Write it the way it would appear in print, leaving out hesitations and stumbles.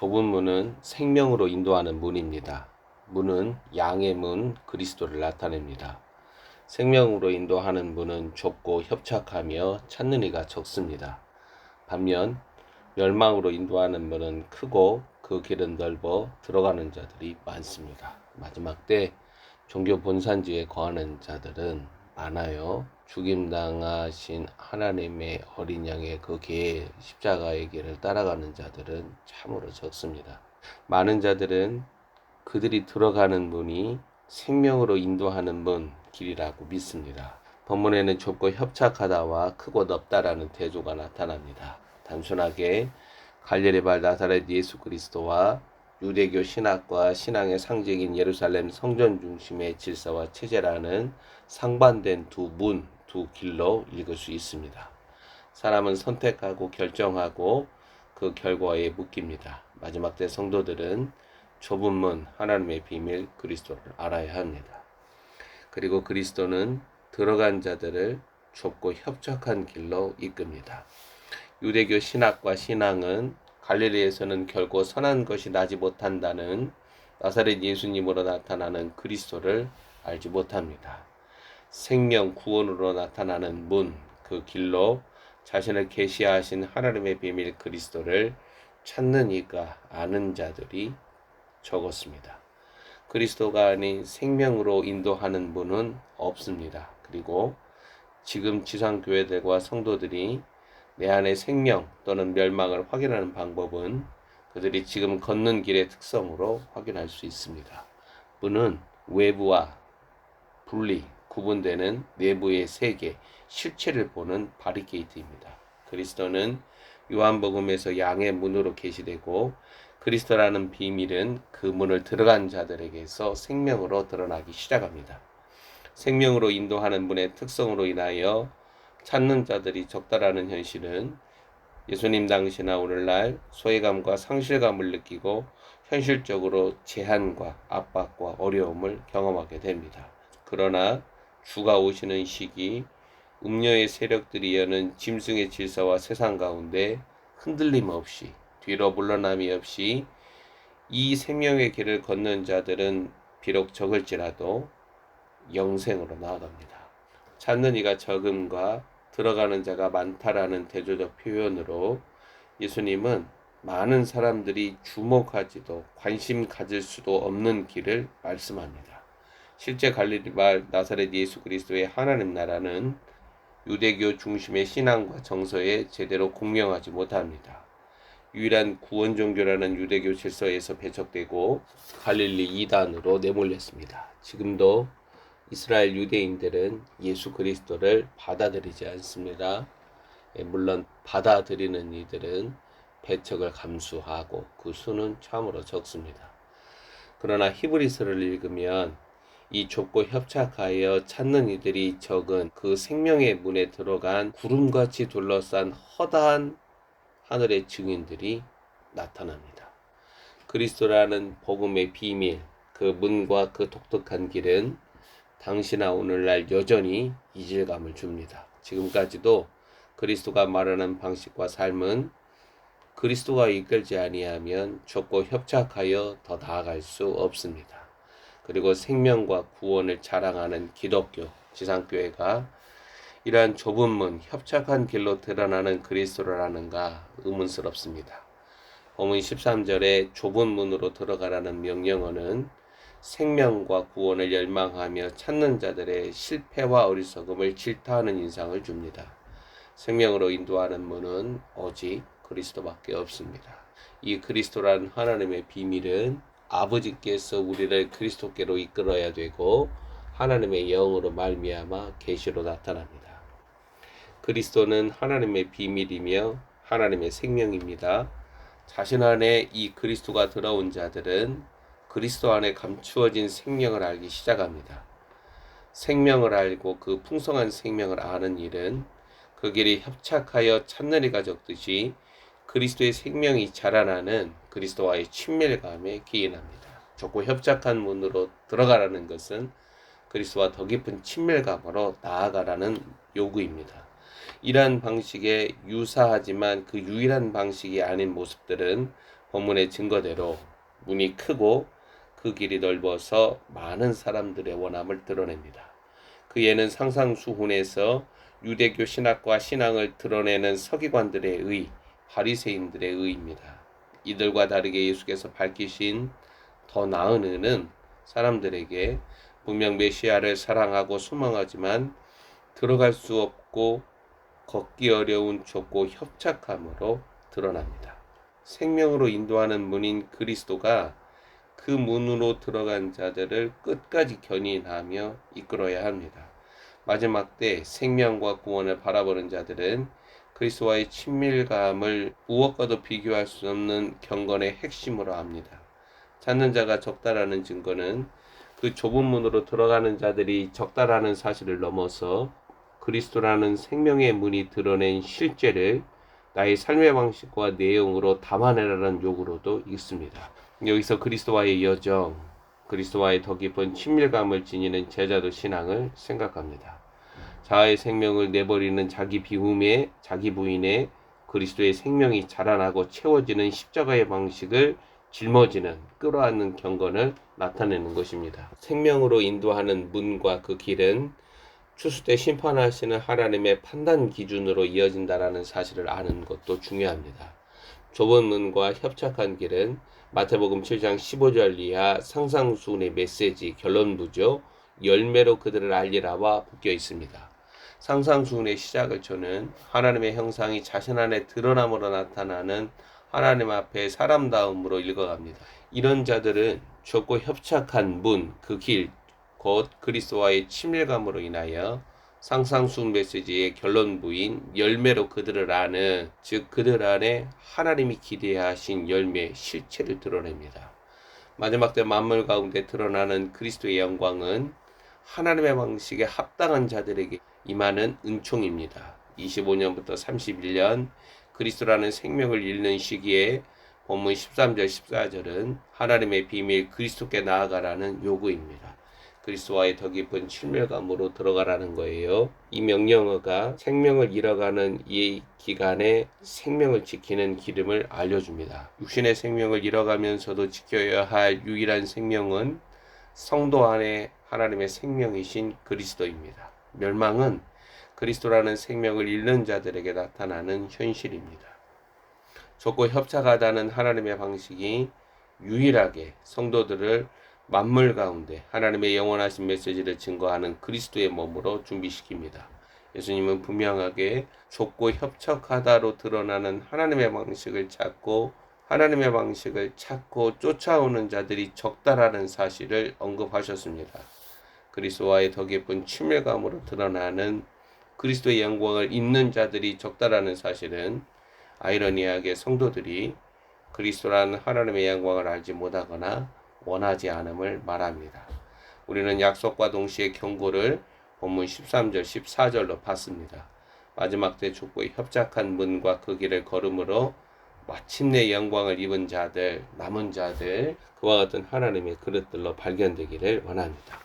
좁은 문은 생명으로 인도하는 문입니다. 문은 양의 문, 그리스도를 나타냅니다. 생명으로 인도하는 문은 좁고 협착하며 찾는 이가 적습니다. 반면 멸망으로 인도하는 문은 크고 그 길은 넓어 들어가는 자들이 많습니다. 마지막 때 종교 본산지에 거하는 자들은 많아요. 죽임당하신 하나님의 어린 양의 그 십자가의 길을 따라가는 자들은 참으로 적습니다. 많은 자들은 그들이 들어가는 문이 생명으로 인도하는 문 길이라고 믿습니다. 본문에는 좁고 협착하다와 크고 넓다라는 대조가 나타납니다. 단순하게 갈릴리발 나사렛 예수 그리스도와 유대교 신학과 신앙의 상징인 예루살렘 성전 중심의 질서와 체제라는 상반된 두 길로 읽을 수 있습니다. 사람은 선택하고 결정하고 그 결과에 묶입니다. 마지막 때 성도들은 좁은 문 하나님의 비밀 그리스도를 알아야 합니다. 그리고 그리스도는 들어간 자들을 좁고 협착한 길로 이끕니다. 유대교 신학과 신앙은 갈릴리에서는 결코 선한 것이 나지 못한다는 나사렛 예수님으로 나타나는 그리스도를 알지 못합니다. 생명 구원으로 나타나는 문, 그 길로 자신을 계시하신 하나님의 비밀 그리스도를 찾는 이가 아는 자들이 적었습니다. 그리스도가 아닌 생명으로 인도하는 문은 없습니다. 그리고 지금 지상교회들과 성도들이 내 안의 생명 또는 멸망을 확인하는 방법은 그들이 지금 걷는 길의 특성으로 확인할 수 있습니다. 문은 외부와 구분되는 내부의 세계, 실체를 보는 바리케이트입니다. 그리스도는 요한복음에서 양의 문으로 계시되고 그리스도라는 비밀은 그 문을 들어간 자들에게서 생명으로 드러나기 시작합니다. 생명으로 인도하는 문의 특성으로 인하여 찾는 자들이 적다라는 현실은 예수님 당시나 오늘날 소외감과 상실감을 느끼고 현실적으로 제한과 압박과 어려움을 경험하게 됩니다. 그러나 주가 오시는 시기 음녀의 세력들이 여는 짐승의 질서와 세상 가운데 흔들림 없이 뒤로 물러남이 없이 이 생명의 길을 걷는 자들은 비록 적을지라도 영생으로 나아갑니다. 찾는 이가 적음과 들어가는 자가 많다라는 대조적 표현으로 예수님은 많은 사람들이 주목하지도 관심 가질 수도 없는 길을 말씀합니다. 실제 갈릴리발 나사렛 예수 그리스도의 하나님 나라는 유대교 중심의 신앙과 정서에 제대로 공명하지 못합니다. 유일한 구원 종교라는 유대교 질서에서 배척되고 갈릴리 이단으로 내몰렸습니다. 지금도 이스라엘 유대인들은 예수 그리스도를 받아들이지 않습니다. 물론 받아들이는 이들은 배척을 감수하고 그 수는 참으로 적습니다. 그러나 히브리서를 읽으면 이 좁고 협착하여 찾는 이들이 적은 그 생명의 문에 들어간 구름같이 둘러싼 허다한 하늘의 증인들이 나타납니다. 그리스도라는 복음의 비밀, 그 문과 그 독특한 길은 당시나 오늘날 여전히 이질감을 줍니다. 지금까지도 그리스도가 말하는 방식과 삶은 그리스도가 이끌지 아니하면 좁고 협착하여 더 나아갈 수 없습니다. 그리고 생명과 구원을 자랑하는 기독교, 지상교회가 이러한 좁은 문, 협착한 길로 드러나는 그리스도를 아는가 의문스럽습니다. 본문 13절에 좁은 문으로 들어가라는 명령어는 생명과 구원을 열망하며 찾는 자들의 실패와 어리석음을 질타하는 인상을 줍니다. 생명으로 인도하는 문은 오직 그리스도밖에 없습니다. 이 그리스도라는 하나님의 비밀은 아버지께서 우리를 그리스도께로 이끌어야 되고 하나님의 영으로 말미암아 계시로 나타납니다. 그리스도는 하나님의 비밀이며 하나님의 생명입니다. 자신 안에 이 그리스도가 들어온 자들은 그리스도 안에 감추어진 생명을 알기 시작합니다. 생명을 알고 그 풍성한 생명을 아는 일은 그 길이 협착하여 찾는 이가 적듯이 그리스도의 생명이 자라나는 그리스도와의 친밀감에 기인합니다. 좁고 협착한 문으로 들어가라는 것은 그리스도와 더 깊은 친밀감으로 나아가라는 요구입니다. 이러한 방식에 유사하지만 그 유일한 방식이 아닌 모습들은 본문의 증거대로 문이 크고 그 길이 넓어서 많은 사람들의 원함을 드러냅니다. 그에는 상상수훈에서 유대교 신학과 신앙을 드러내는 서기관들의 의, 바리새인들의 의입니다. 이들과 다르게 예수께서 밝히신 더 나은 의는 사람들에게 분명 메시아를 사랑하고 소망하지만 들어갈 수 없고 걷기 어려운 좁고 협착함으로 드러납니다. 생명으로 인도하는 문인 그리스도가 그 문으로 들어간 자들을 끝까지 견인하며 이끌어야 합니다. 마지막 때 생명과 구원을 바라보는 자들은 그리스도와의 친밀감을 무엇과도 비교할 수 없는 경건의 핵심으로 합니다. 찾는 자가 적다라는 증거는 그 좁은 문으로 들어가는 자들이 적다라는 사실을 넘어서 그리스도라는 생명의 문이 드러낸 실제를 나의 삶의 방식과 내용으로 담아내라는 요구로도 있습니다. 여기서 그리스도와의 여정, 그리스도와의 더 깊은 친밀감을 지니는 제자도 신앙을 생각합니다. 자아의 생명을 내버리는 자기 비움에 자기 부인에 그리스도의 생명이 자라나고 채워지는 십자가의 방식을 짊어지는 끌어안는 경건을 나타내는 것입니다. 생명으로 인도하는 문과 그 길은 추수 때 심판하시는 하나님의 판단 기준으로 이어진다라는 사실을 아는 것도 중요합니다. 좁은 문과 협착한 길은 마태복음 7장 15절 이하 상상수훈의 메시지 결론부죠. 열매로 그들을 알리라와 묶여 있습니다. 상상수훈의 시작을 저는 하나님의 형상이 자신 안에 드러남으로 나타나는 하나님 앞에 사람다움으로 읽어갑니다. 이런 자들은 좁고 협착한 문, 그 길, 곧 그리스도와의 친밀감으로 인하여 상상수훈 메시지의 결론부인 열매로 그들을 아는, 즉 그들 안에 하나님이 기대하신 열매, 실체를 드러냅니다. 마지막 때 만물 가운데 드러나는 그리스도의 영광은 하나님의 방식에 합당한 자들에게 임하는 은총입니다. 25년부터 31년 그리스도라는 생명을 잃는 시기에 본문 13절 14절은 하나님의 비밀 그리스도께 나아가라는 요구입니다. 그리스도와의 더 깊은 친밀감으로 들어가라는 거예요. 이 명령어가 생명을 잃어가는 이 기간에 생명을 지키는 기름을 알려줍니다. 육신의 생명을 잃어가면서도 지켜야 할 유일한 생명은 성도 안에 하나님의 생명이신 그리스도입니다. 멸망은 그리스도라는 생명을 잃는 자들에게 나타나는 현실입니다. 좁고 협착하다는 하나님의 방식이 유일하게 성도들을 만물 가운데 하나님의 영원하신 메시지를 증거하는 그리스도의 몸으로 준비시킵니다. 예수님은 분명하게 좁고 협착하다로 드러나는 하나님의 방식을 찾고 쫓아오는 자들이 적다라는 사실을 언급하셨습니다. 그리스도와의 더 깊은 친밀감으로 드러나는 그리스도의 영광을 잊는 자들이 적다라는 사실은 아이러니하게 성도들이 그리스도라는 하나님의 영광을 알지 못하거나 원하지 않음을 말합니다. 우리는 약속과 동시에 경고를 본문 13절 14절로 봤습니다. 마지막 때 좁고 협착한 문과 그 길을 걸음으로 마침내 영광을 입은 자들, 남은 자들, 그와 같은 하나님의 그릇들로 발견되기를 원합니다.